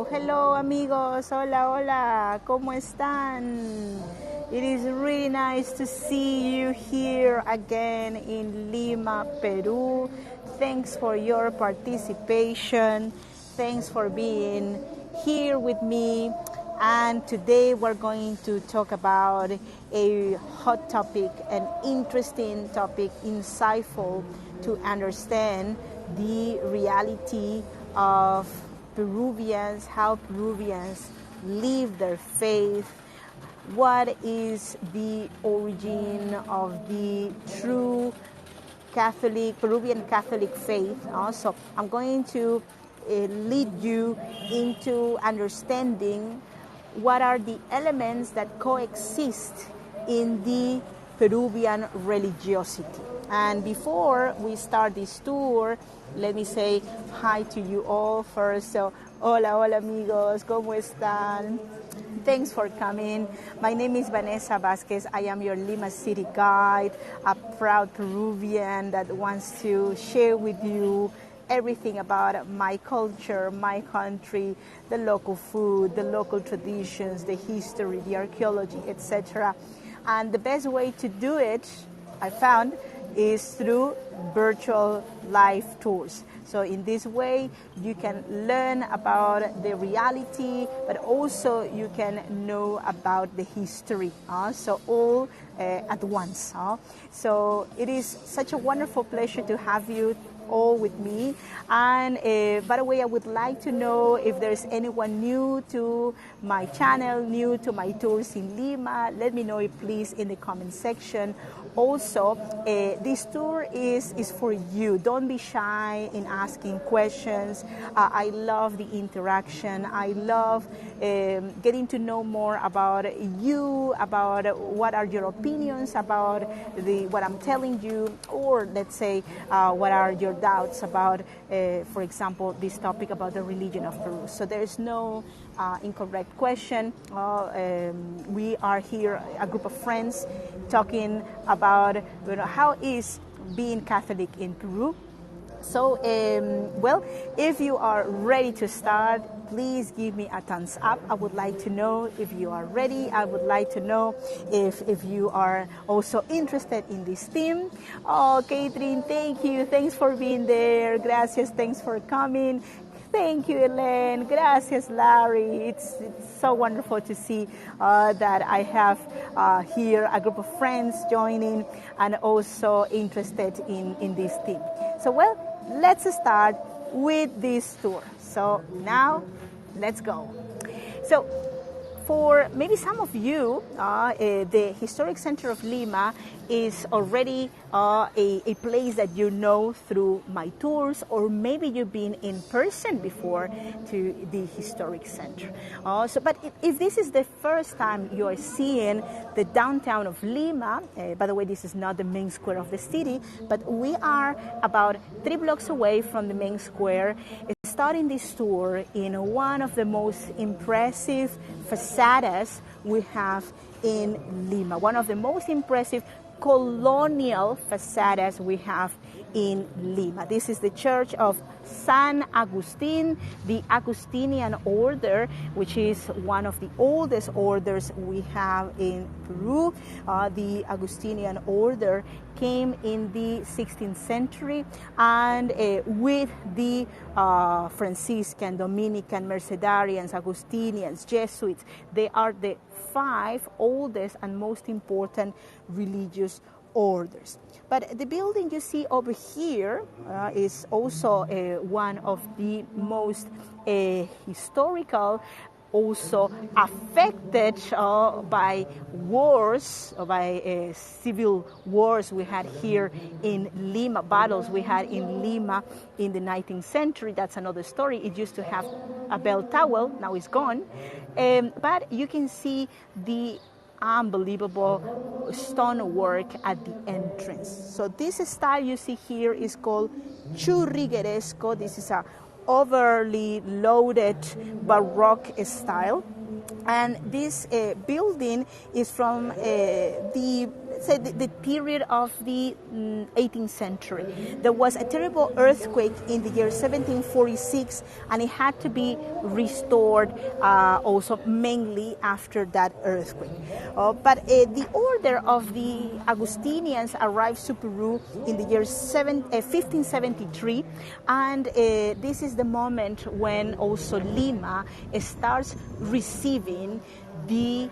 Hello amigos, hola, hola, ¿cómo están? It is really nice to see you here again in Lima, Peru. Thanks for your participation. Thanks for being here with me. And today we're going to talk about a hot topic, an interesting topic, insightful to understand the reality of Peruvians, how Peruvians live their faith, what is the origin of the true Peruvian Catholic faith. Also, I'm going to lead you into understanding what are the elements that coexist in the Peruvian religiosity. And before we start this tour, let me say hi to you all first. So, hola, hola amigos, ¿cómo están? Thanks for coming. My name is Vanessa Vasquez. I am your Lima City guide, a proud Peruvian that wants to share with you everything about my culture, my country, the local food, the local traditions, the history, the archaeology, etc. And the best way to do it, I found, is through virtual live tours. So in this way, you can learn about the reality, but also you can know about the history. So all at once. So it is such a wonderful pleasure to have you all with me. And by the way, I would like to know if there's anyone new to my channel, new to my tours in Lima. Let me know, please, in the comment section. Also, this tour is for you. Don't be shy in asking questions. I love the interaction. I love getting to know more about you, about what are your opinions about what I'm telling you, or let's say what are your doubts about, for example, this topic about the religion of Peru. So there is no incorrect question. We are here, a group of friends, talking about how is being Catholic in Peru. So, well, if you are ready to start, please give me a thumbs up. I would like to know if you are ready. I would like to know if you are also interested in this theme. Oh, Catherine, thank you. Thanks for being there. Gracias. Thanks for coming. Thank you, Elaine. Gracias, Larry. It's so wonderful to see that I have here a group of friends joining and also interested in this theme. So, well, let's start with this tour. So now, let's go. So, for maybe some of you, the Historic Center of Lima is already a place that you know through my tours, or maybe you've been in person before to the Historic Center. But if this is the first time you are seeing the downtown of Lima, by the way, this is not the main square of the city, but we are about 3 blocks away from the main square, starting this tour in one of the most impressive façadas we have in Lima, one of the most impressive colonial façadas we have in Lima. This is the Church of San Agustin, the Augustinian order, which is one of the oldest orders we have in Peru. The Augustinian order came in the 16th century, and with the Franciscan, Dominican, Mercedarians, Augustinians, Jesuits, they are the 5 oldest and most important religious orders. But the building you see over here is also one of the most historical, also affected by wars, by civil wars we had here in Lima, battles we had in Lima in the 19th century. That's another story. It used to have a bell tower, now it's gone. But you can see the unbelievable stonework at the entrance. So this style you see here is called churrigueresco. This is a overly loaded Baroque style. And this building is from the let's say, the period of the 18th century. There was a terrible earthquake in the year 1746, and it had to be restored also mainly after that earthquake. But the order of the Augustinians arrived to Peru in the year 1573, and this is the moment when also Lima starts receiving the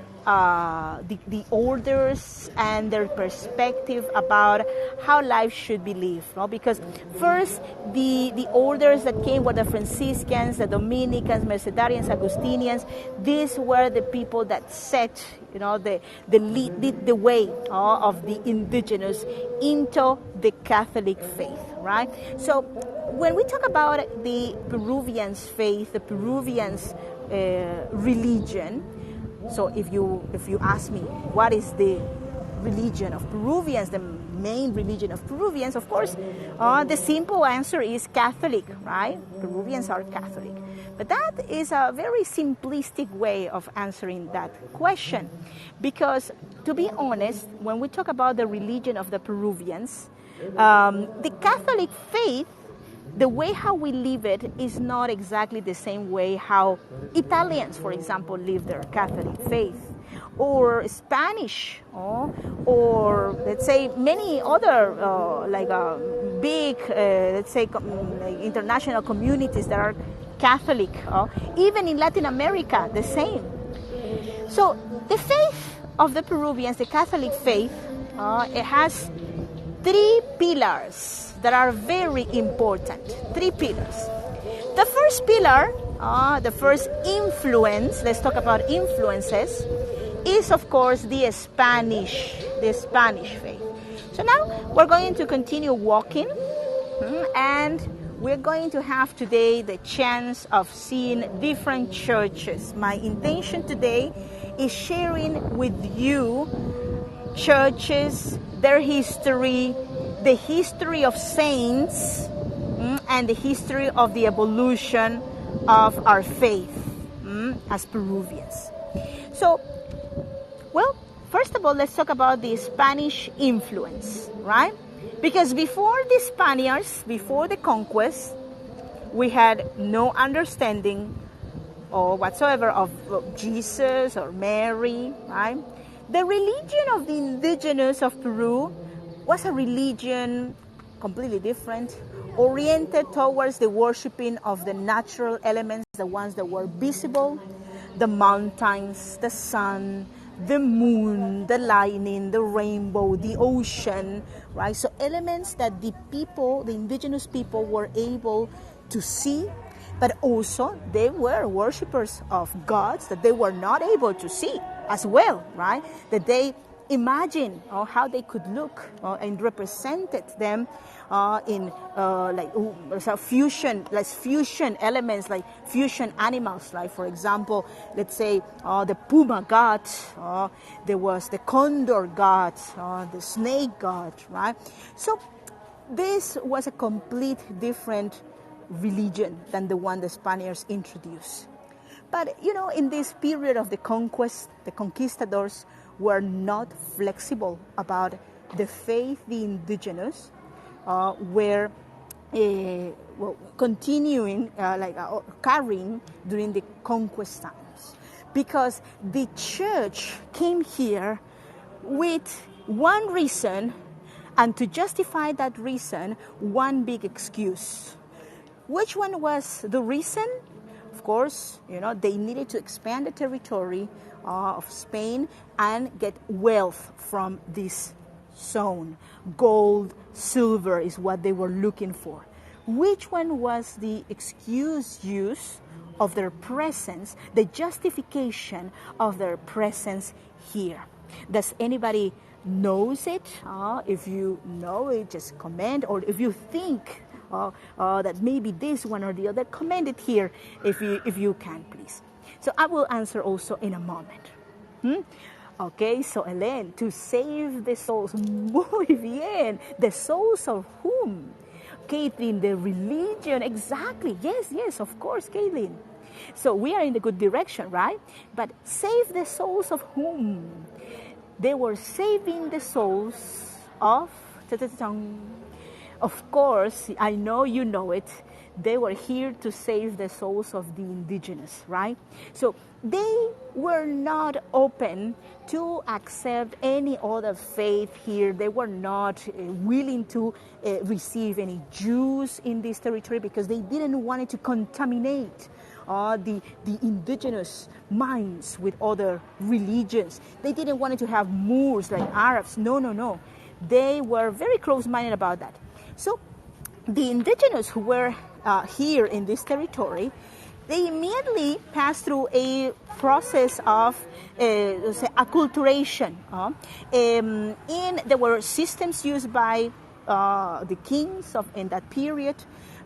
orders and their perspective about how life should be lived, no? Because first the orders that came were the Franciscans, the Dominicans, Mercedarians, Augustinians. These were the people that set, the way of the indigenous into the Catholic faith, right? So when we talk about the Peruvians' faith, the Peruvians' religion. So if you ask me what is the religion of Peruvians, the main religion of Peruvians, of course, the simple answer is Catholic, right? Peruvians are Catholic. But that is a very simplistic way of answering that question. Because to be honest, when we talk about the religion of the Peruvians, the Catholic faith, the way how we live it is not exactly the same way how Italians, for example, live their Catholic faith, or Spanish, or let's say many other big, let's say, international communities that are Catholic. Even in Latin America, the same. So the faith of the Peruvians, the Catholic faith, it has 3 pillars that are very important. 3 pillars. The first pillar, the first influence, let's talk about influences, is of course the Spanish faith. So now we're going to continue walking, and we're going to have today the chance of seeing different churches. My intention today is sharing with you churches, their history, the history of saints, and the history of the evolution of our faith as Peruvians. So, well, first of all, let's talk about the Spanish influence, right? Because before the Spaniards, before the conquest, we had no understanding or whatsoever of Jesus or Mary, right? The religion of the indigenous of Peru was a religion completely different, oriented towards the worshiping of the natural elements, the ones that were visible, the mountains, the sun, the moon, the lightning, the rainbow, the ocean, right? So elements that the indigenous people were able to see, but also they were worshippers of gods that they were not able to see as well, right? That they imagine how they could look and represented them in fusion elements, like fusion animals, like for example, let's say the puma god, there was the condor god, the snake god, right? So this was a complete different religion than the one the Spaniards introduced. But in this period of the conquest, the conquistadors were not flexible about the faith the indigenous were continuing, carrying during the conquest times. Because the church came here with one reason, and to justify that reason, one big excuse. Which one was the reason? Of course, they needed to expand the territory of Spain and get wealth from this zone. Gold, silver is what they were looking for. Which one was the excuse use of their presence, the justification of their presence here? Does anybody knows it? If you know it, just comment, or if you think that maybe this one or the other, comment it here if you can, please. So I will answer also in a moment. Okay, so Helen, to save the souls. Muy bien. The souls of whom? Caitlin, the religion. Exactly. Yes, of course, Caitlin. So we are in the good direction, right? But save the souls of whom? They were saving the souls of, of course, I know you know it, they were here to save the souls of the indigenous, right? So they were not open to accept any other faith here. They were not willing to receive any Jews in this territory because they didn't want it to contaminate the indigenous minds with other religions. They didn't want it to have Moors like Arabs. No. They were very close-minded about that. So the indigenous who were here in this territory, they immediately passed through a process of acculturation. There were systems used by the kings in that period.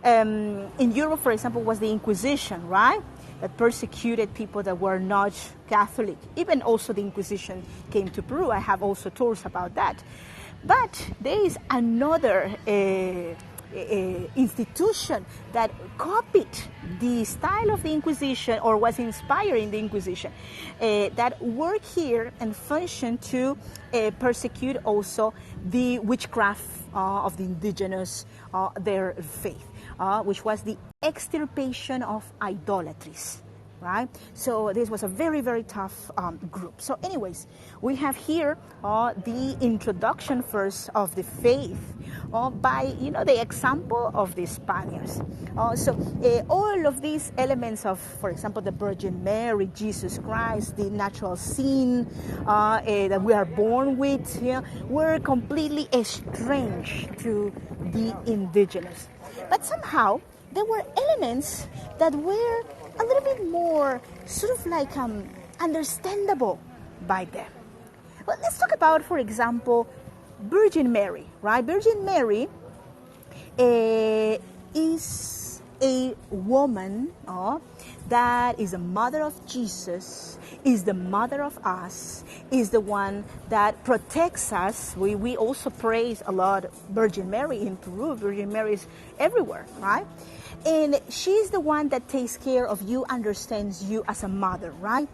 In Europe, for example, was the Inquisition, right? That persecuted people that were not Catholic. Even also the Inquisition came to Peru. I have also tours about that. But there is another institution that copied the style of the Inquisition or was inspired in the Inquisition that worked here and functioned to persecute also the witchcraft of the indigenous, their faith, which was the extirpation of idolatries. Right? So this was a very, very tough group. So anyways, we have here the introduction first of the faith by, the example of the Spaniards. All of these elements of, for example, the Virgin Mary, Jesus Christ, the natural sin that we are born with, were completely estranged to the indigenous. But somehow, there were elements that were a little bit more sort of like understandable by them. Well, let's talk about, for example, Virgin Mary, right? Virgin Mary is a woman that is the mother of Jesus, is the mother of us, is the one that protects us. We also praise a lot Virgin Mary in Peru. Virgin Mary is everywhere, right? And she's the one that takes care of you, understands you as a mother, right?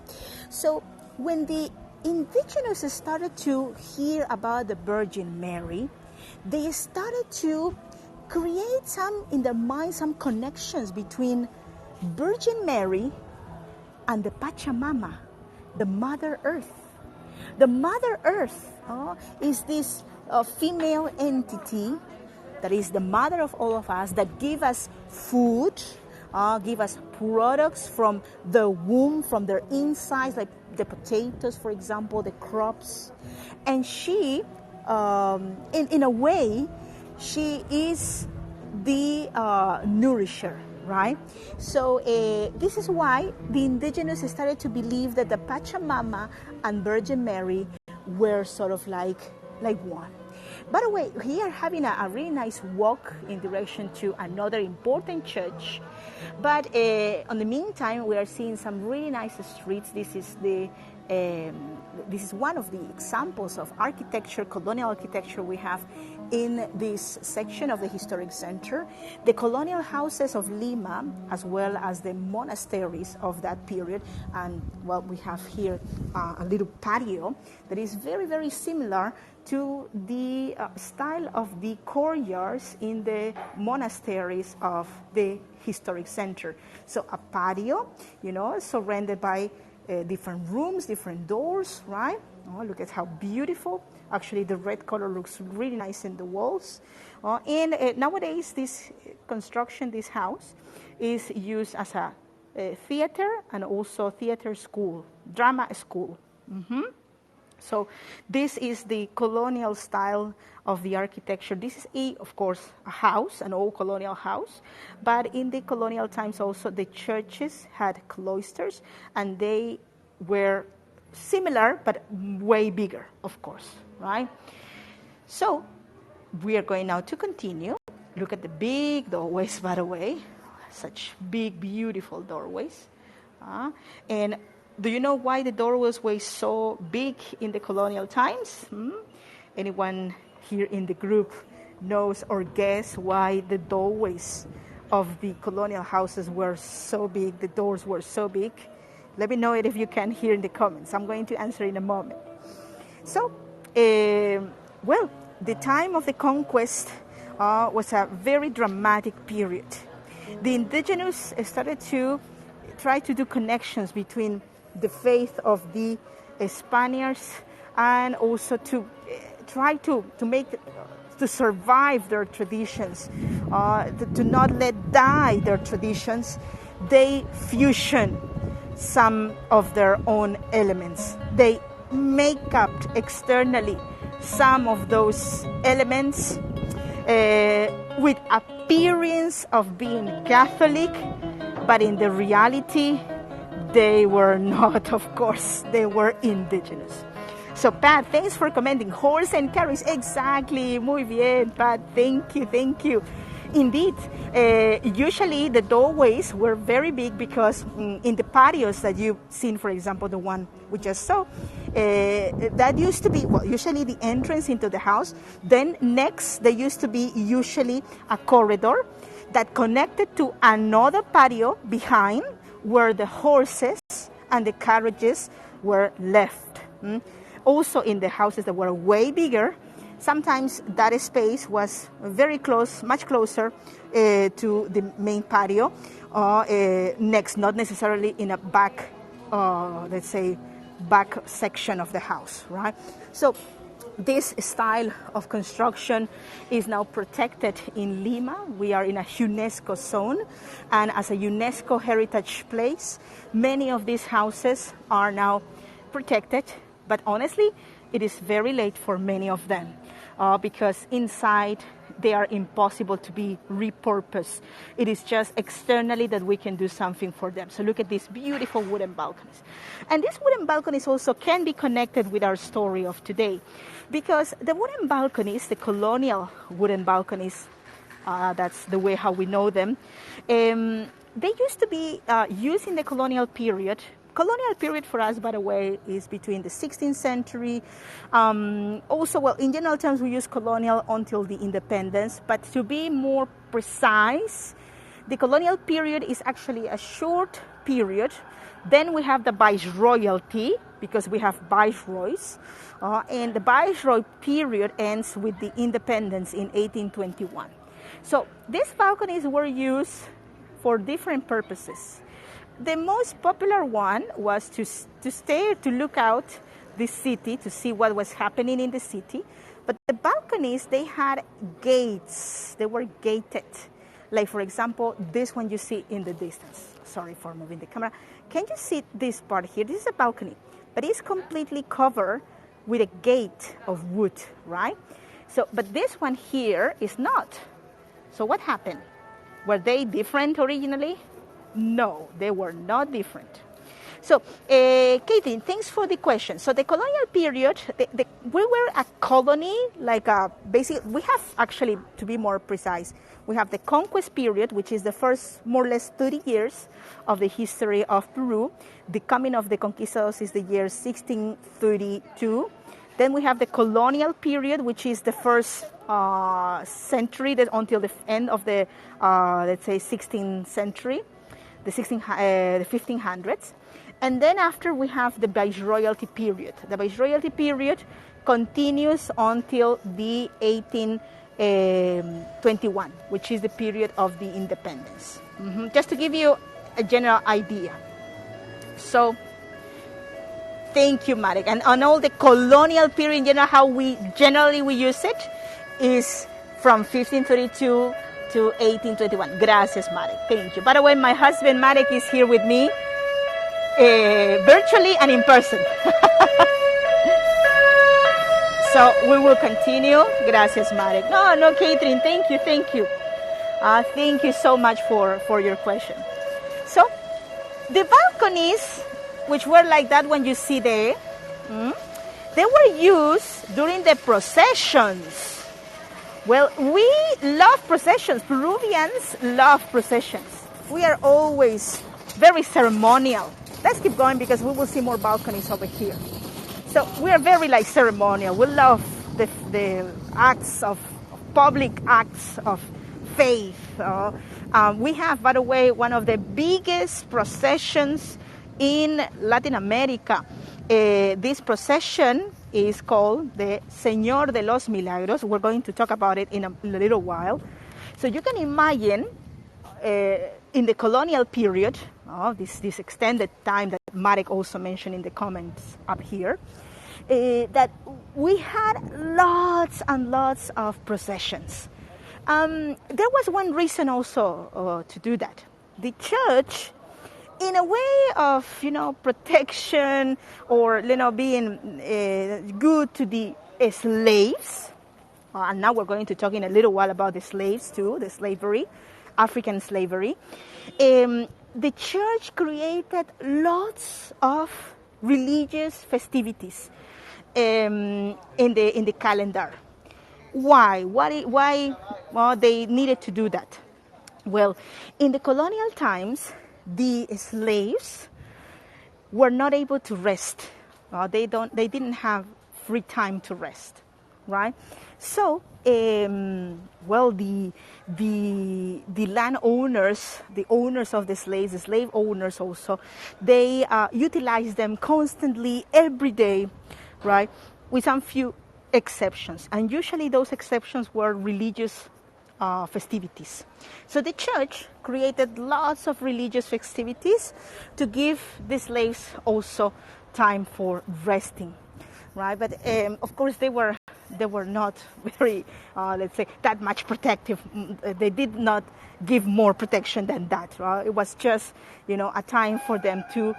So when the indigenous started to hear about the Virgin Mary, they started to create in their mind some connections between Virgin Mary and the Pachamama, the Mother Earth. The Mother Earth is this female entity that is the mother of all of us, that give us food, give us products from the womb, from their insides, like the potatoes, for example, the crops. And she, in a way, she is the nourisher, right? So this is why the indigenous started to believe that the Pachamama and Virgin Mary were sort of like one. By the way, we are having a really nice walk in direction to another important church. But in the meantime, we are seeing some really nice streets. This is one of the examples of architecture, colonial architecture we have in this section of the historic center. The colonial houses of Lima, as well as the monasteries of that period. And well, we have here a little patio that is very, very similar to the style of the courtyards in the monasteries of the historic center. So a patio, surrounded by different rooms, different doors, right? Oh, look at how beautiful. Actually, the red color looks really nice in the walls. And nowadays, this house is used as a theater and also theater school, drama school. Mm-hmm. So this is the colonial style of the architecture. This is, of course, a house, an old colonial house. But in the colonial times also, the churches had cloisters, and they were similar, but way bigger, of course, right? So we are going now to continue. Look at the big doorways, by the way. Such big, beautiful doorways. And do you know why the doorways were so big in the colonial times? Anyone here in the group knows or guess why the doorways of the colonial houses were so big, the doors were so big? Let me know it if you can here in the comments. I'm going to answer in a moment. So, well, the time of the conquest was a very dramatic period. The indigenous started to try to do connections between the faith of the Spaniards and also to try to make to survive their traditions, to not let die their traditions. They fusion some of their own elements. They make up externally some of those elements with appearance of being Catholic, but in the reality, they were not, of course. They were indigenous. So, Pat, thanks for commenting. Horse and carriage, exactly. Muy bien, Pat. Thank you, thank you. Indeed, usually the doorways were very big because in the patios that you've seen, for example, the one we just saw, that used to be, well, usually the entrance into the house. Then next, there used to be usually a corridor that connected to another patio behind where the horses and the carriages were left. Also in the houses that were way bigger, sometimes that space was very close, much closer to the main patio, next, not necessarily in a back, let's say, back section of the house, right? So this style of construction is now protected in Lima. We are in a UNESCO zone, and as a UNESCO heritage place, many of these houses are now protected, but honestly, it is very late for many of them because inside they are impossible to be repurposed. It is just externally that we can do something for them. So look at these beautiful wooden balconies. And these wooden balconies also can be connected with our story of today, because the wooden balconies, the colonial wooden balconies, that's the way how we know them, they used to be used in the colonial period. Colonial period for us, by the way, is between the 16th century. Also, well, in general terms, we use colonial until the independence. But to be more precise, the colonial period is actually a short period. Then we have the viceroyalty, because we have viceroys. And the viceroy period ends with the independence in 1821. So these balconies were used for different purposes. The most popular one was to stay, to look out the city, to see what was happening in the city. But the balconies, they had gates. They were gated. Like, for example, this one you see in the distance. Sorry for moving the camera. Can you see this part here? This is a balcony, but it's completely covered with a gate of wood, right? So, but this one here is not. So what happened? Were they different originally? No, they were not different. So, Caitlin, thanks for the question. So the colonial period, we were a colony, like basically, we have actually, to be more precise, we have the conquest period, which is the first more or less 30 years of the history of Peru. The coming of the conquistadors is the year 1632. Then we have the colonial period, which is the first century until the end of the, let's say, 16th century. The 1500s. And then after we have the viceroyalty period. The viceroyalty period continues until the 1821, which is the period of the independence. Just to give you a general idea. So, thank you, Marek. And on all the colonial period, in general, how we use it is from 1532 to 1821. Gracias, Marek. Thank you. By the way, my husband, Marek, is here with me, virtually and in person. So we will continue. Gracias, Marek. No, Catherine, thank you. Thank you so much for your question. So the balconies, which were like that one you see there, they were used during the processions. Well, we love processions. Peruvians love processions. We are always very ceremonial. Let's keep going because we will see more balconies over here. So we are very ceremonial. We love the acts of public acts of faith. We have, by the way, one of the biggest processions in Latin America. This procession is called the Senor De Los Milagros. We're going to talk about it in a little while. So you can imagine in the colonial period, this extended time that Marek also mentioned in the comments up here, that we had lots and lots of processions. There was one reason also to do that. The church, in a way of, protection or, being good to the slaves, and now we're going to talk in a little while about the slaves too, the slavery, African slavery. The church created lots of religious festivities in the calendar. Why? Why they needed to do that? Well, in the colonial times, the slaves were not able to rest. They didn't have free time to rest, right? So, the landowners, the owners of the slaves, the slave owners also, they utilized them constantly every day, right? With some few exceptions, and usually those exceptions were religious festivities. So the church created lots of religious festivities to give the slaves also time for resting, right? But of course they were not very, let's say, that much protective. They did not give more protection than that, right? It was just, a time for them to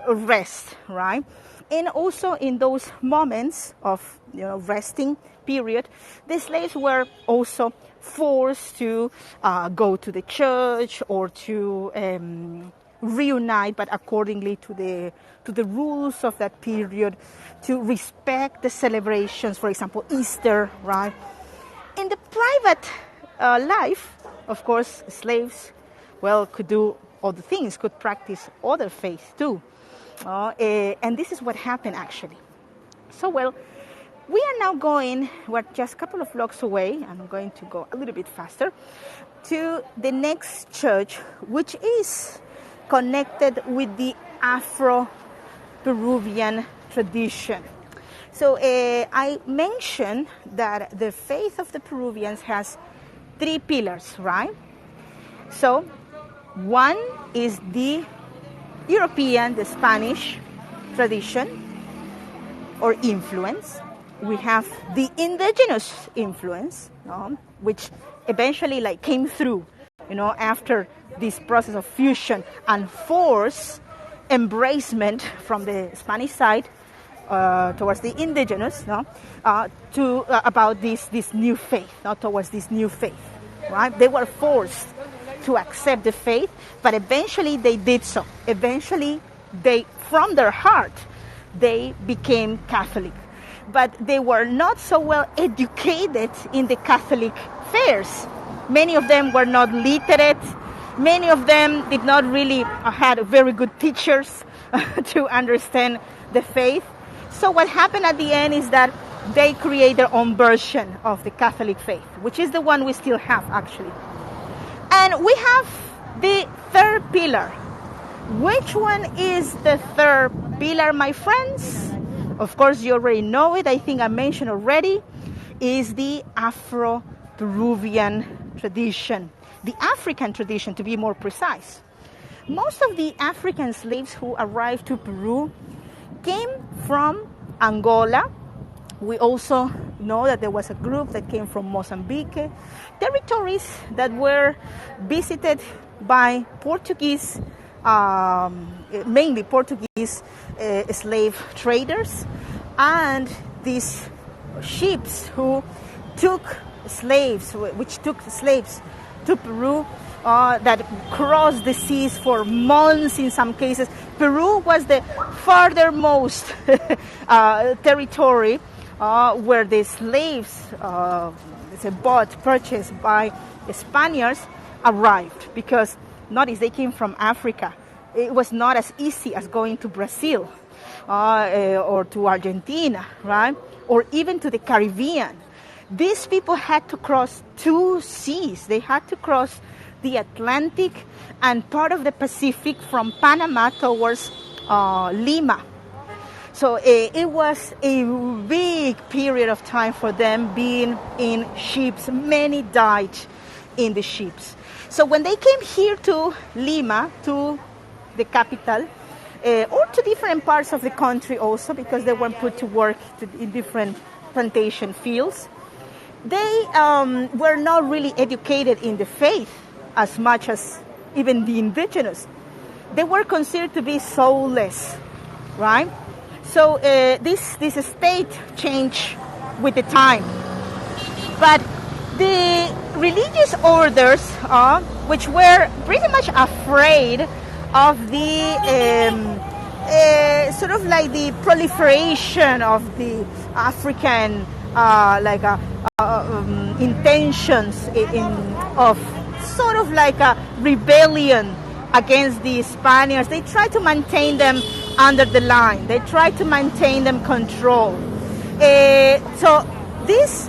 rest, right? And also in those moments of, resting period, the slaves were also forced to go to the church or to reunite, but accordingly to the rules of that period, to respect the celebrations, for example, Easter, right? In the private life, of course, slaves, could do other things, could practice other faiths too. And this is what happened actually. So, we are now going, we're just a couple of blocks away, I'm going to go a little bit faster, to the next church, which is connected with the Afro-Peruvian tradition. So I mentioned that the faith of the Peruvians has 3 pillars, right? So one is the European, the Spanish tradition or influence. We have the indigenous influence, which eventually came through, after this process of fusion and forced embracement from the Spanish side towards the indigenous, about this new faith, towards this new faith, right? They were forced to accept the faith, but eventually they did so. Eventually, from their heart, they became Catholic. But they were not so well educated in the Catholic fairs. Many of them were not literate. Many of them did not really had very good teachers to understand the faith. So what happened at the end is that they create their own version of the Catholic faith, which is the one we still have actually. And we have the third pillar. Which one is the third pillar, my friends? Of course, you already know it. I think I mentioned already. Is the Afro-Peruvian tradition. The African tradition, to be more precise. Most of the African slaves who arrived to Peru came from Angola. We also know that there was a group that came from Mozambique, territories that were visited by Portuguese, mainly Portuguese slave traders, and these ships who took slaves to Peru, that crossed the seas for months in some cases. Peru was the farthermost territory where the slaves, purchased by Spaniards, arrived, because notice they came from Africa. It was not as easy as going to Brazil or to Argentina, right? Or even to the Caribbean. These people had to cross 2 seas. They had to cross the Atlantic and part of the Pacific from Panama towards Lima. So it was a big period of time for them being in ships. Many died in the ships. So when they came here to Lima, to the capital, or to different parts of the country also, because they were put to work in different plantation fields, they were not really educated in the faith as much as even the indigenous. They were considered to be soulless, right? So this state changed with the time. But the religious orders, which were pretty much afraid of the sort of like the proliferation of the African intentions of sort of like a rebellion against the Spaniards. They tried to maintain them under the line. They tried to maintain them controlled. So these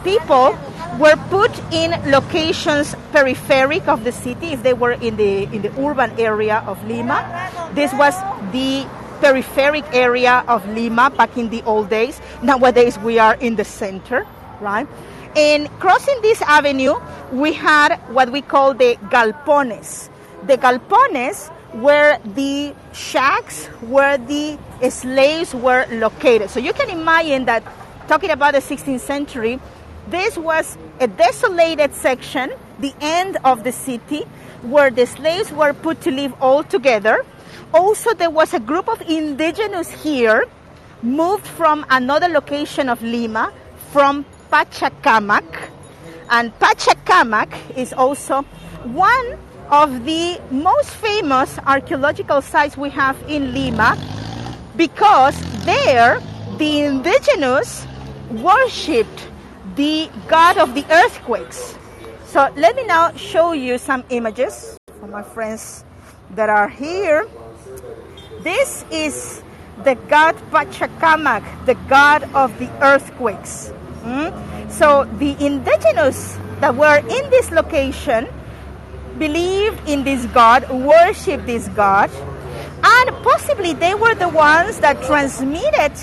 people were put in locations peripheric of the city. If they were in the urban area of Lima, this was the peripheric area of Lima back in the old days. Nowadays we are in the center, right? And crossing this avenue, we had what we call the Gal Ponies. The Gal Ponies were the shacks where the slaves were located. So you can imagine that, talking about the 16th century, this was a desolated section, the end of the city, where the slaves were put to live all together. Also, there was a group of indigenous here, moved from another location of Lima, from Pachacamac. And Pachacamac is also one of the most famous archaeological sites we have in Lima, because there the indigenous worshipped the god of the earthquakes. So let me now show you some images for my friends that are here. This is the god Pachacamac, the god of the earthquakes. So the indigenous that were in this location believed in this god, worshipped this god, and possibly they were the ones that transmitted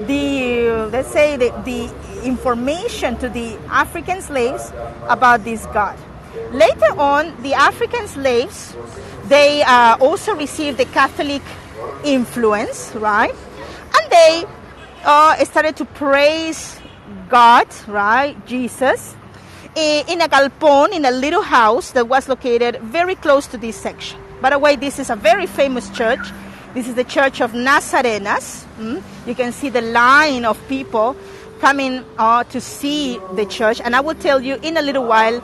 the, let's say, the information to the African slaves about this god. Later on, the African slaves, they also received the Catholic influence, right? And they started to praise God, right, Jesus, in a galpon, in a little house that was located very close to this section. By the way, this is a very famous church. This is the Church of Nazarenas. You can see the line of people coming to see the church, and I will tell you in a little while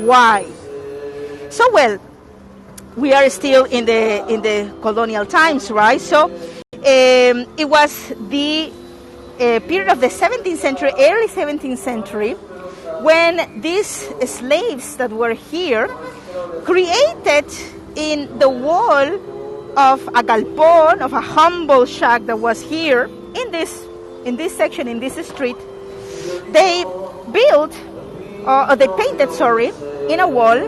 why. So, well, we are still in the colonial times, right? So it was the period of the 17th century, early 17th century, when these slaves that were here created in the wall of a galpon, of a humble shack that was here in this section, in this street, they built, or they painted, in a wall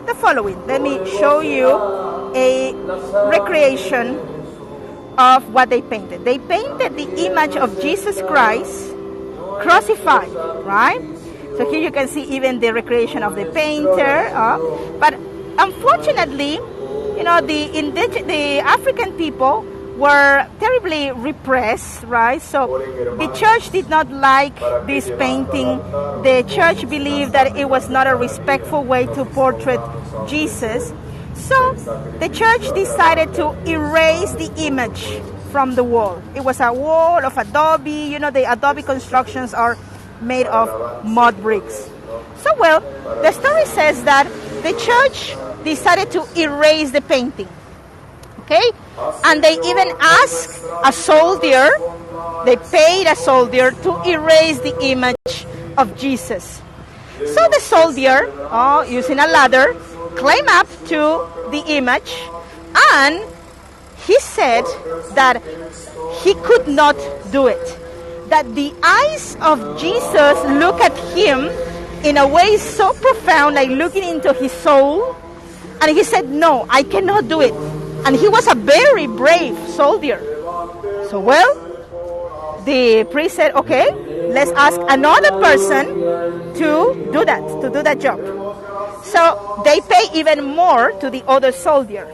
the following. Let me show you a recreation of what they painted. They painted the image of Jesus Christ crucified, right? So here you can see even the recreation of the painter. But unfortunately, you know, the African people were terribly repressed, right? So the church did not like this painting. The church believed that it was not a respectful way to portray Jesus. So the church decided to erase the image from the wall. It was a wall of adobe. You know, the adobe constructions are made of mud bricks. So, well, the story says that the church decided to erase the painting. Okay? And they even asked a soldier, they paid a soldier to erase the image of Jesus. So the soldier, using a ladder, climbed up to the image, and he said that he could not do it. That the eyes of Jesus look at him in a way so profound, like looking into his soul. And he said, no, I cannot do it. And he was a very brave soldier. So, well, the priest said, okay, let's ask another person to do that job. So they pay even more to the other soldier.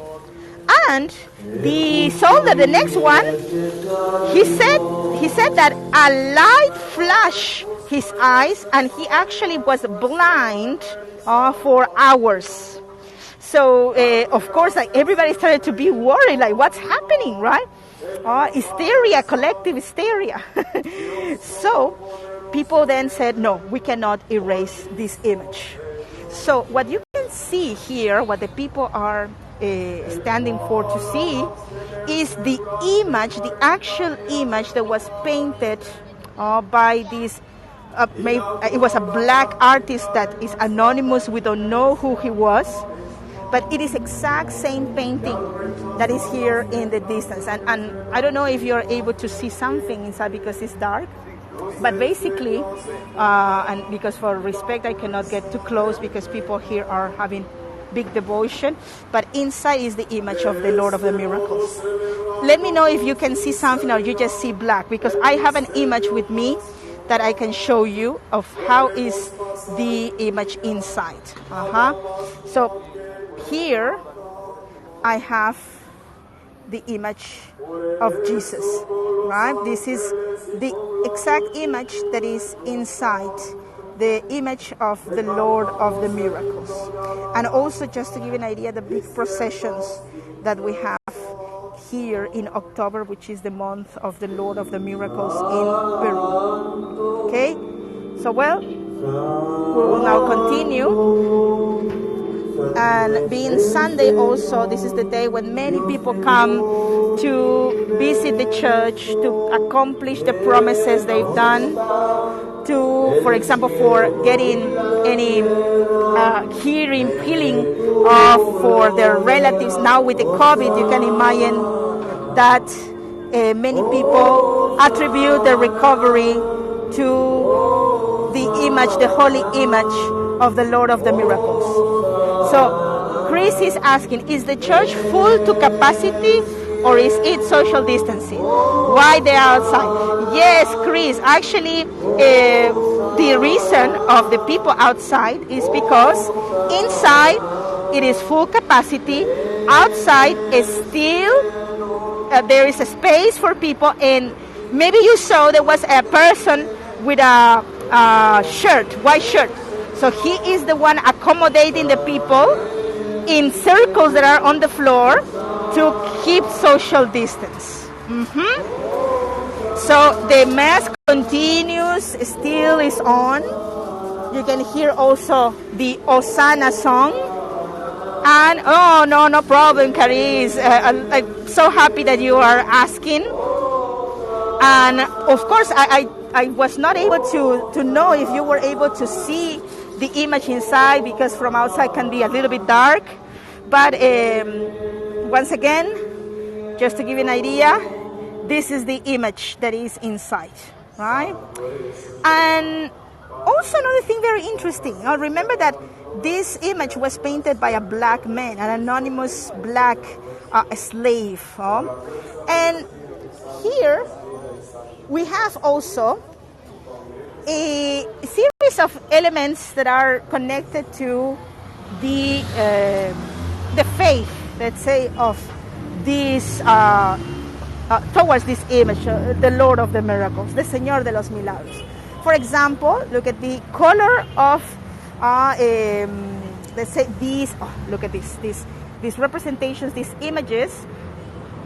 And the soldier, the next one, he said that a light flashed his eyes, and he actually was blind for hours. So of course, like, everybody started to be worried, like, what's happening, right? Hysteria, collective hysteria. So people then said, no, we cannot erase this image. So what you can see here, what the people are standing for to see, is the image, the actual image that was painted by this, it was a black artist that is anonymous. We don't know who he was. But it is exact same painting that is here in the distance. And I don't know if you're able to see something inside because it's dark. But basically, and because for respect, I cannot get too close because people here are having big devotion. But inside is the image of the Lord of the Miracles. Let me know if you can see something or you just see black, because I have an image with me that I can show you of how is the image inside. So here I have the image of Jesus, right? This is the exact image that is inside the image of the Lord of the Miracles. And also, just to give you an idea, the big processions that we have here in October, which is the month of the Lord of the Miracles in Peru. Okay? So, well, we will now continue. And being Sunday also, this is the day when many people come to visit the church, to accomplish the promises they've done, to, for example, for getting any healing for their relatives. Now with the COVID, you can imagine that many people attribute the recovery to the image, the holy image of the Lord of the Miracles. So Chris is asking, is the church full to capacity or is it social distancing? Why they're outside? Yes, Chris, actually the reason of the people outside is because inside it is full capacity, outside is still, there is a space for people, and maybe you saw there was a person with a shirt, white shirt. So he is the one accommodating the people in circles that are on the floor to keep social distance. So the mass continues, still is on. You can hear also the Hosanna song. And, oh, no problem, Caris. I'm so happy that you are asking. And, of course, I was not able to know if you were able to see the image inside, because from outside can be a little bit dark. But once again, just to give you an idea, this is the image that is inside, right? And also another thing very interesting. Now remember that this image was painted by a black man, an anonymous black slave. And here we have also a series of elements that are connected to the faith, let's say, of this towards this image, the Lord of the Miracles, the Senor De Los Milagros. For example, look at the color of let's say these. Oh, look at these representations, these images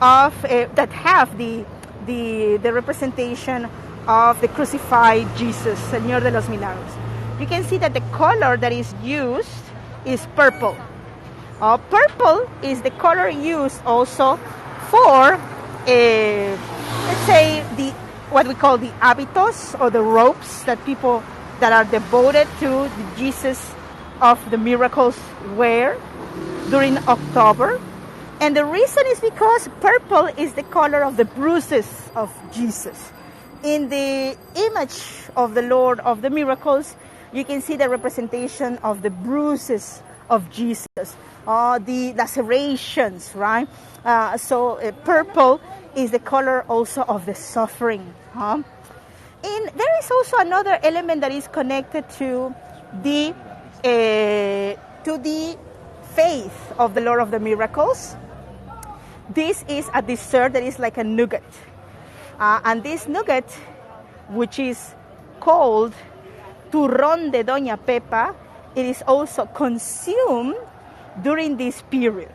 of that have the representation of the crucified Jesus, Senor De Los Milagros. You can see that the color that is used is purple. Purple is the color used also for, let's say, what we call the hábitos, or the robes that people that are devoted to the Jesus of the Miracles wear during October. And the reason is because purple is the color of the bruises of Jesus. In the image of the Lord of the Miracles, you can see the representation of the bruises of Jesus, the lacerations, right? So purple is the color also of the suffering. And there is also another element that is connected to the faith of the Lord of the Miracles. This is a dessert that is like a nougat. And this nougat, which is called turrón de Doña Pepa, it is also consumed during this period.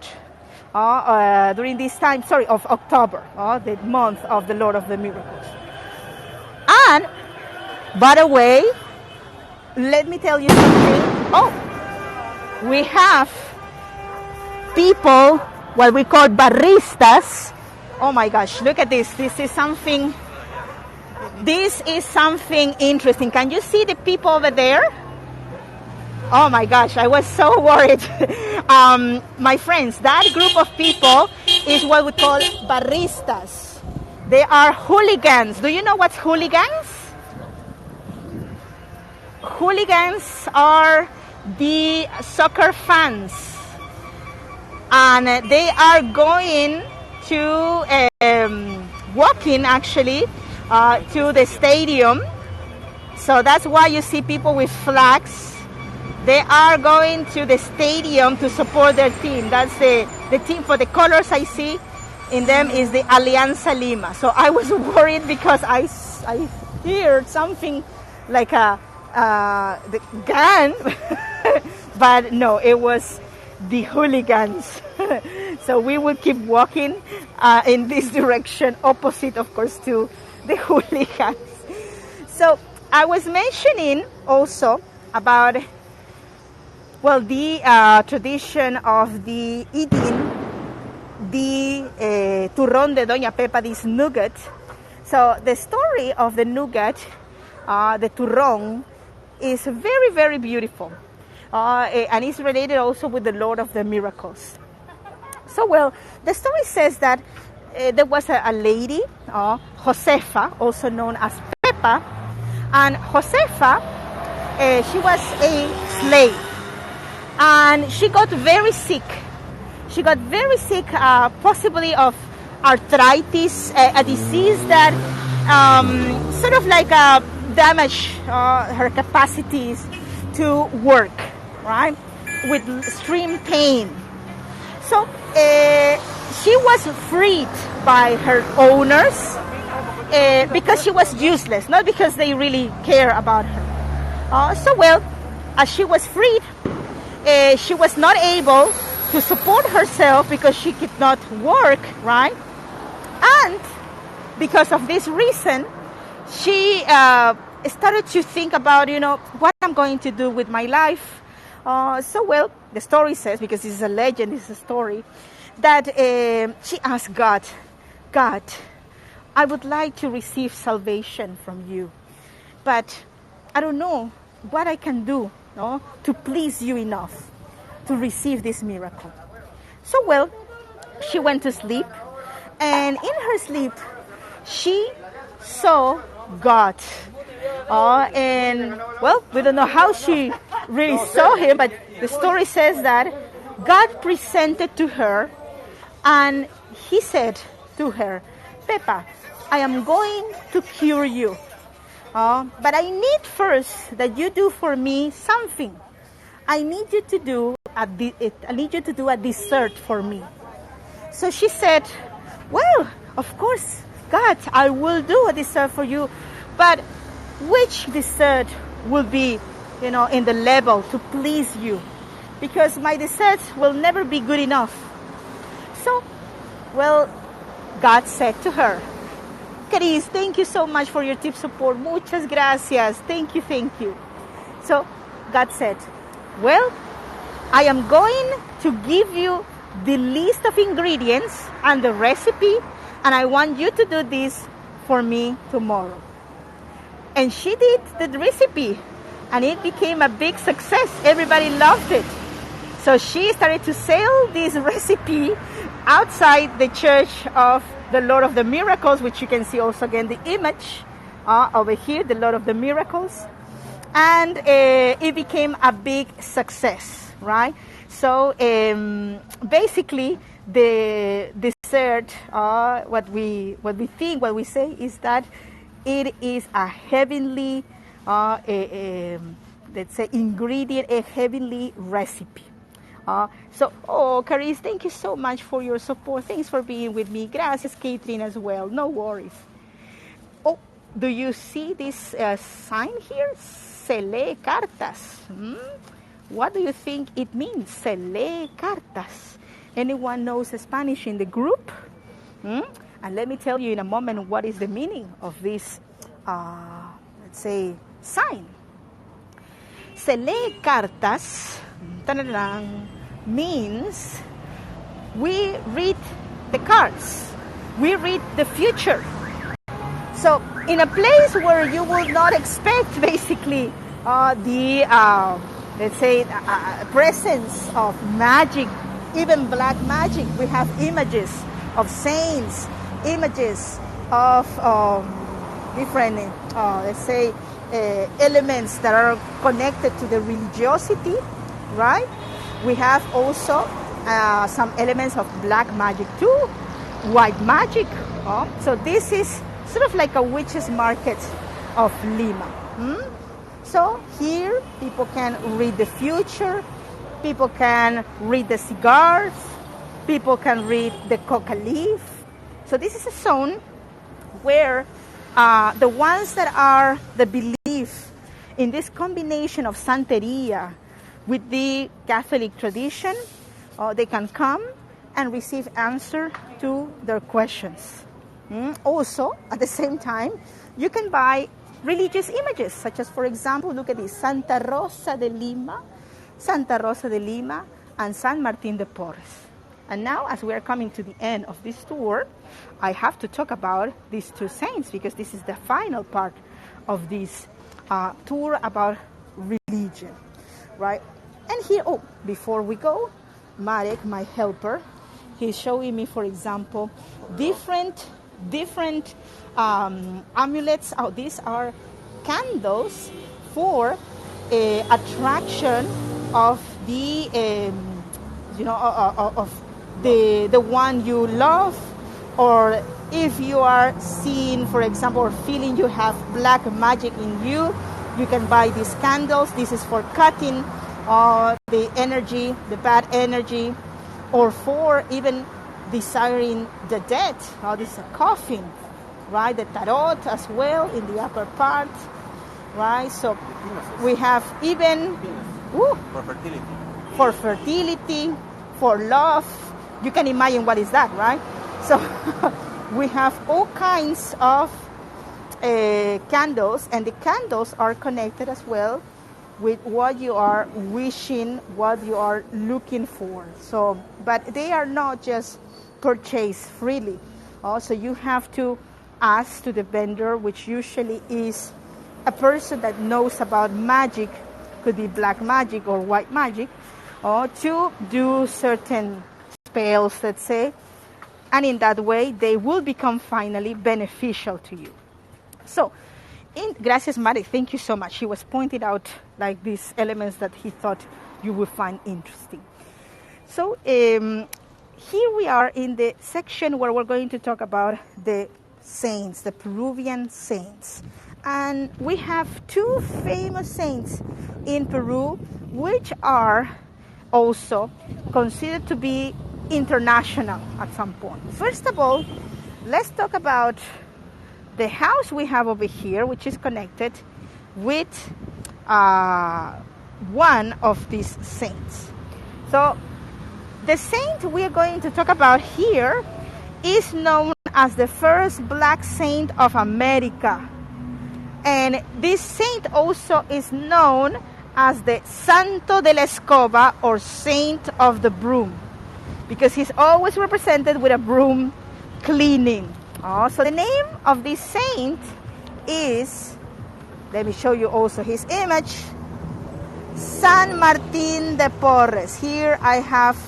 During this time, of October, the month of the Lord of the Miracles. And, by the way, let me tell you something. We have people, what we call barristas. Oh my gosh, look at this. This is something interesting. Can you see the people over there? Oh my gosh, I was so worried. My friends, that group of people is what we call barristas. They are hooligans. Do you know what's hooligans? Hooligans are the soccer fans. And they are going to, walking actually, to the stadium. So that's why you see people with flags. They are going to the stadium to support their team. That's the team. For the colors I see in them is the Alianza Lima. So I was worried because I heard something like the gun, but no, it was the hooligans. So we will keep walking in this direction, opposite, of course, to the hooligans. So I was mentioning also about the tradition of the eating the turrón de Doña Pepa, this nougat. So the story of the nougat, the turrón, is very, very beautiful. And it's related also with the Lord of the Miracles. So, the story says that there was a lady, Josefa, also known as Pepa. And Josefa, she was a slave. And she got very sick. She got very sick, possibly of arthritis, a disease that sort of like damaged her capacities to work, right? With extreme pain. So she was freed by her owners because she was useless, not because they really care about her. As she was freed, she was not able to support herself because she could not work, right? And because of this reason, she started to think about, what I'm going to do with my life. The story says, because this is a legend, this is a story, that she asked God, I would like to receive salvation from you, but I don't know what I can do to please you enough to receive this miracle. So, she went to sleep, and in her sleep, she saw God. We don't know how she really saw him, but the story says that God presented to her, and he said to her, Pepa, I am going to cure you. But I need first that you do for me something. I need you to do a dessert for me. So she said, of course, God, I will do a dessert for you. But which dessert will be, in the level to please you? Because my desserts will never be good enough. So, God said to her, Cris, thank you so much for your tip support. Muchas gracias. Thank you. So, God said, I am going to give you the list of ingredients and the recipe, and I want you to do this for me tomorrow. And she did the recipe, and it became a big success. Everybody loved it. So she started to sell this recipe outside the Church of the Lord of the Miracles, which you can see also again the image over here, the Lord of the Miracles. And it became a big success, right? So basically the dessert, what we say is that It is a heavenly, let's say, ingredient, a heavenly recipe. Carice, thank you so much for your support. Thanks for being with me. Gracias, Catherine, as well. No worries. Oh, do you see this sign here? Se lee cartas. What do you think it means? Se lee cartas. Anyone knows Spanish in the group? And let me tell you in a moment what is the meaning of this, let's say, sign. Se lee cartas means we read the cards. We read the future. So in a place where you will not expect basically let's say, presence of magic, even black magic, we have images of saints, images of different, let's say, elements that are connected to the religiosity, right? We have also some elements of black magic too, white magic. So this is sort of like a witch's market of Lima. So here people can read the future, people can read the cigars, people can read the coca leaf. So this is a zone where the ones that are the belief in this combination of Santeria with the Catholic tradition, they can come and receive answer to their questions. Also, at the same time, you can buy religious images, such as, for example, look at this, Santa Rosa de Lima, and San Martin de Porres. And now, as we are coming to the end of this tour, I have to talk about these two saints, because this is the final part of this tour about religion, right? And here, before we go, Marek, my helper, he's showing me, for example, different amulets. These are candles for attraction of the of the one you love, or if you are seeing, for example, or feeling you have black magic in you, you can buy these candles. This is for cutting the energy, the bad energy, or for even desiring the dead. This is a coffin, right? The tarot as well in the upper part, right? So we have even for fertility, for love. You can imagine what is that, right? So we have all kinds of candles, and the candles are connected as well with what you are wishing, what you are looking for. So, but they are not just purchased freely. Also, you have to ask to the vendor, which usually is a person that knows about magic, could be black magic or white magic, to do certain spells, let's say, and in that way they will become finally beneficial to you. So, gracias, Marek, thank you so much. He was pointing out like these elements that he thought you would find interesting. So here we are in the section where we're going to talk about the saints, the Peruvian saints. And we have two famous saints in Peru, which are also considered to be international at some point. First of all, let's talk about the house we have over here, which is connected with one of these saints. So the saint we are going to talk about here is known as the first black saint of America. And this saint also is known as the Santo de la Escoba, or Saint of the Broom, because he's always represented with a broom cleaning. So the name of this saint is, let me show you also his image, San Martin de Porres. Here I have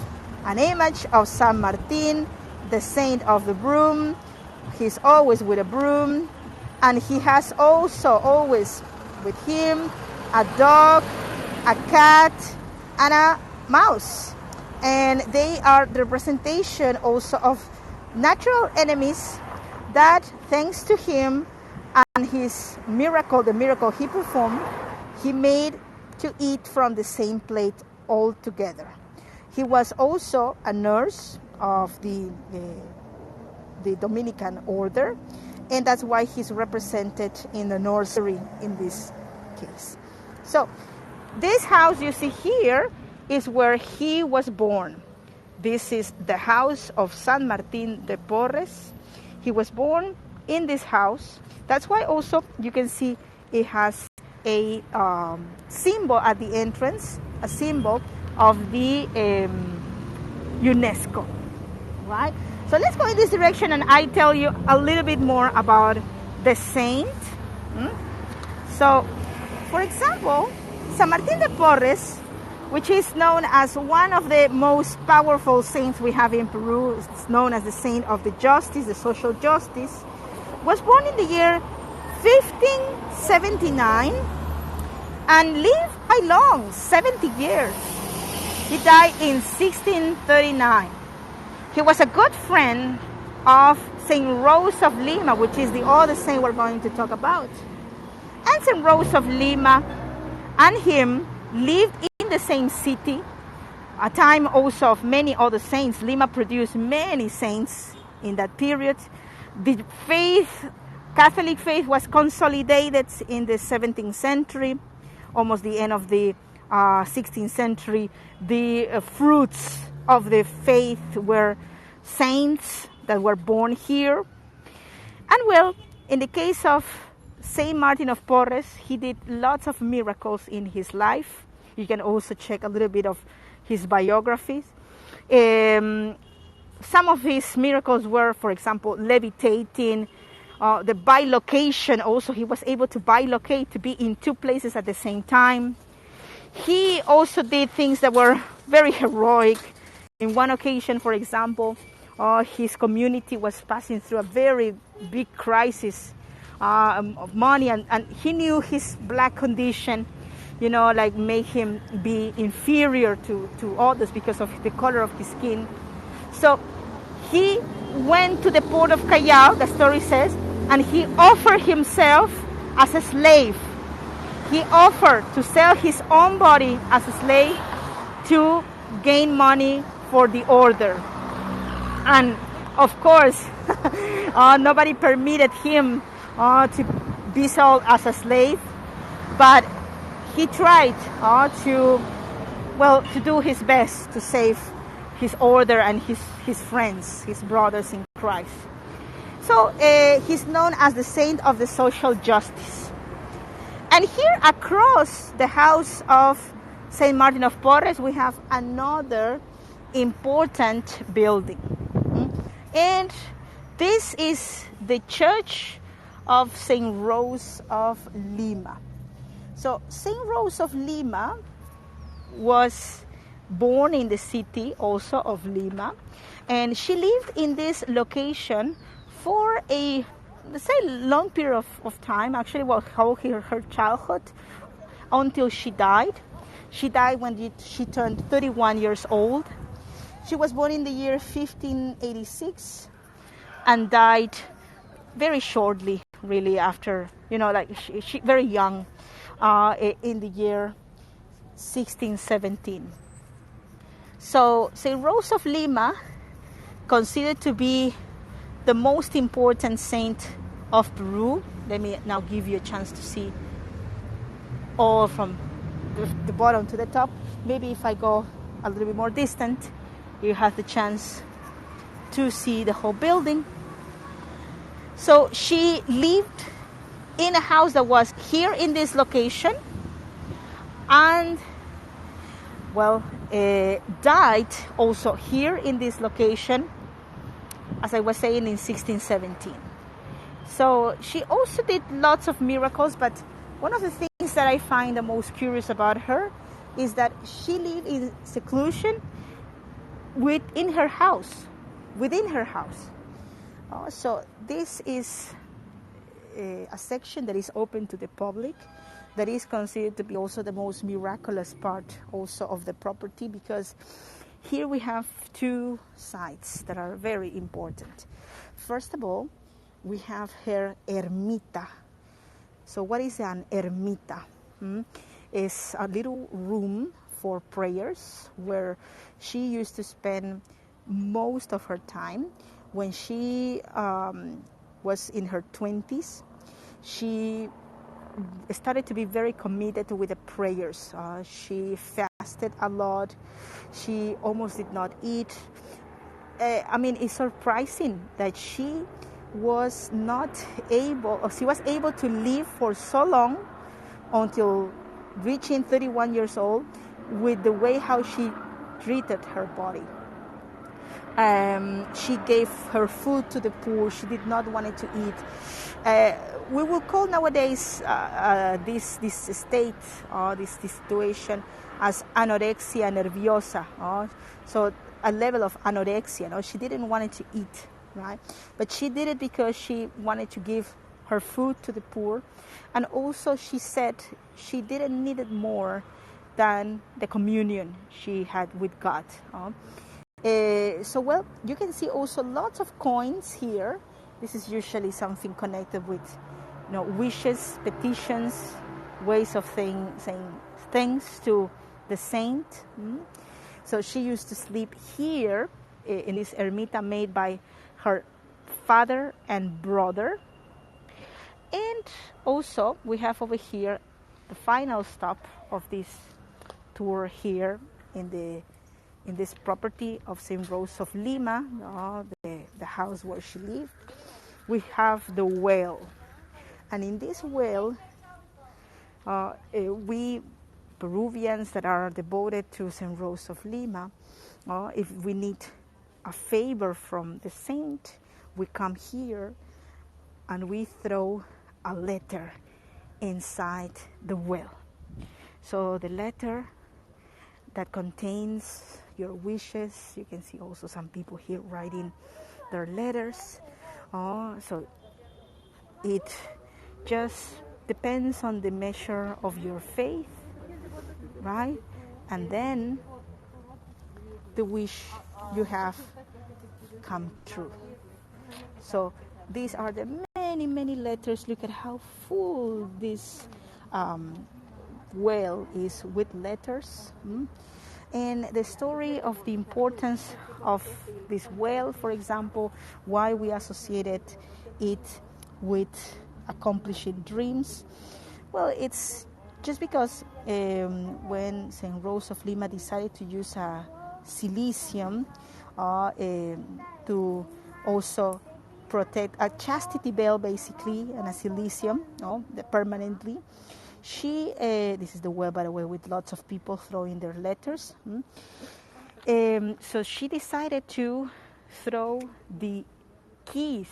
an image of San Martin, the saint of the broom. He's always with a broom, and he has also always with him a dog, a cat, and a mouse. And they are the representation also of natural enemies that, thanks to him, And his miracle, the miracle he performed, he made to eat from the same plate all together. He was also a nurse of the Dominican order, and that's why he's represented in the nursery in this case. So this house you see here is where he was born. This is the house of San Martin de Porres. He was born in this house. That's why also you can see it has a symbol at the entrance, a symbol of the UNESCO, right? So let's go in this direction and I tell you a little bit more about the saint. So, for example, San Martin de Porres, which is known as one of the most powerful saints we have in Peru, it's known as the saint of the justice, the social justice, was born in the year 1579 and lived quite long, 70 years. He died in 1639. He was a good friend of Saint Rose of Lima, which is the other saint we're going to talk about. And Saint Rose of Lima and him lived in the same city, a time also of many other saints. Lima produced many saints in that period. The faith, Catholic faith, was consolidated in the 17th century, almost the end of the 16th century. The fruits of the faith were saints that were born here. And well, in the case of Saint Martin of Porres, he did lots of miracles in his life. You can also check a little bit of his biographies. Some of his miracles were, for example, levitating, the bilocation also. He was able to bilocate, to be in two places at the same time. He also did things that were very heroic. In one occasion, for example, his community was passing through a very big crisis of money, and he knew his black condition, like make him be inferior to others because of the color of his skin. So he went to the port of Callao, the story says, and he offered himself as a slave. He offered to sell his own body as a slave to gain money for the order. And of course, nobody permitted him to be sold as a slave, but he tried to do his best to save his order and his friends, his brothers in Christ. So he's known as the saint of the social justice. And here across the house of Saint Martin of Porres, we have another important building. And this is the Church of Saint Rose of Lima. So Saint Rose of Lima was born in the city also of Lima, and she lived in this location for a, let's say, long period of time. Actually, her childhood until she died. She died when she turned 31 years old. She was born in the year 1586 and died very shortly, really, after, she very young, in the year 1617. So Saint Rose of Lima, considered to be the most important saint of Peru. Let me now give you a chance to see all from the bottom to the top. Maybe if I go a little bit more distant, you have the chance to see the whole building. So she lived in a house that was here in this location, and died also here in this location, as I was saying, in 1617. So she also did lots of miracles, but one of the things that I find the most curious about her is that she lived in seclusion within her house. So this is a section that is open to the public, that is considered to be also the most miraculous part also of the property, because here we have two sites that are very important. First of all, we have her Ermita, So what is an ermita? It's a little room for prayers where she used to spend most of her time. When she was in her 20s, she started to be very committed with the prayers. She fasted a lot. She almost did not eat. It's surprising that she was not able, or she was able to live for so long until reaching 31 years old with the way how she treated her body. She gave her food to the poor. She did not want to eat. We will call nowadays this state, this situation, as anorexia nerviosa. So a level of anorexia. She didn't want to eat, right? But she did it because she wanted to give her food to the poor, and also she said she didn't need it more than the communion she had with God. You can see also lots of coins here. This is usually something connected with, wishes, petitions, ways of saying thanks to the saint. So she used to sleep here in this ermita made by her father and brother. And also we have over here the final stop of this tour here in this property of St. Rose of Lima, the house where she lived. We have the well. And in this well, we Peruvians that are devoted to St. Rose of Lima, if we need a favor from the saint, we come here and we throw a letter inside the well. So the letter that contains your wishes. You can see also some people here writing their letters. So it just depends on the measure of your faith, right? And then the wish you have come true. So these are the many letters. Look at how full this well is with letters. And the story of the importance of this well, for example, why we associated it with accomplishing dreams. Well, it's just because when St. Rose of Lima decided to use a silicium to also protect a chastity belt, basically, and a silicium, permanently. This is the well, by the way, with lots of people throwing their letters. So she decided to throw the keys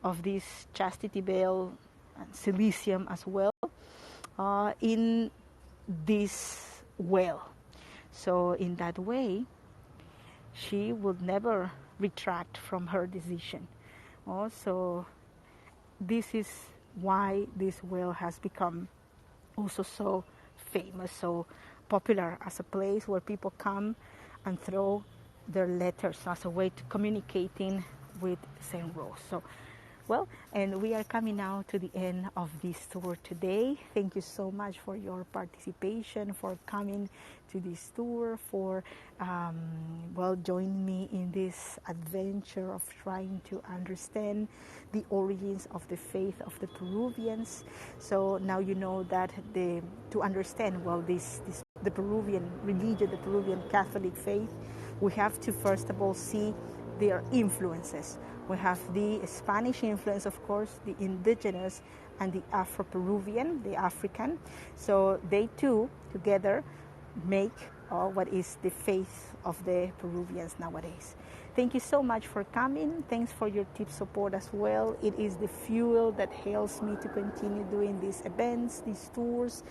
of this chastity belt and silicium as well in this well. So in that way, she would never retract from her decision. So this is why this well has become also so famous, so popular as a place where people come and throw their letters as a way to communicating with St. Rose. So, and we are coming now to the end of this tour today. Thank you so much for your participation, for coming to this tour, for joining me in this adventure of trying to understand the origins of the faith of the Peruvians. So now you know that to understand the Peruvian religion, the Peruvian Catholic faith, we have to first of all see their influences. We have the Spanish influence, of course, the indigenous, and the Afro-Peruvian, the African. So they two together make what is the faith of the Peruvians nowadays. Thank you so much for coming. Thanks for your tip support as well. It is the fuel that helps me to continue doing these events, these tours,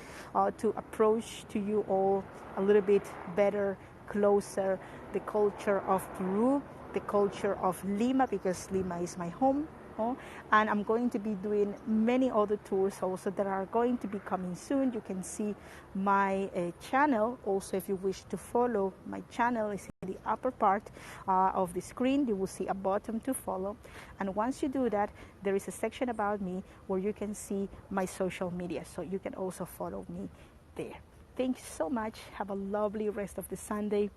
to approach to you all a little bit better, closer, the culture of Peru, the culture of Lima, because Lima is my home, Oh, and I'm going to be doing many other tours also that are going to be coming soon. You can see my channel. Also, if you wish to follow my channel, is in the upper part of the screen. You will see a button to follow. And once you do that, there is a section about me where you can see my social media. So you can also follow me there. Thank you so much. Have a lovely rest of the Sunday.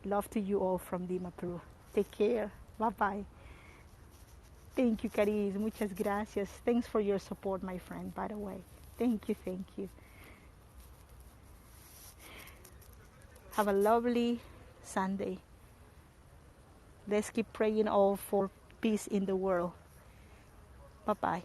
Love to you all from Lima, Peru. Take care. Bye-bye. Thank you, Cariz. Muchas gracias. Thanks for your support, my friend, by the way. Thank you, thank you. Have a lovely Sunday. Let's keep praying all for peace in the world. Bye-bye.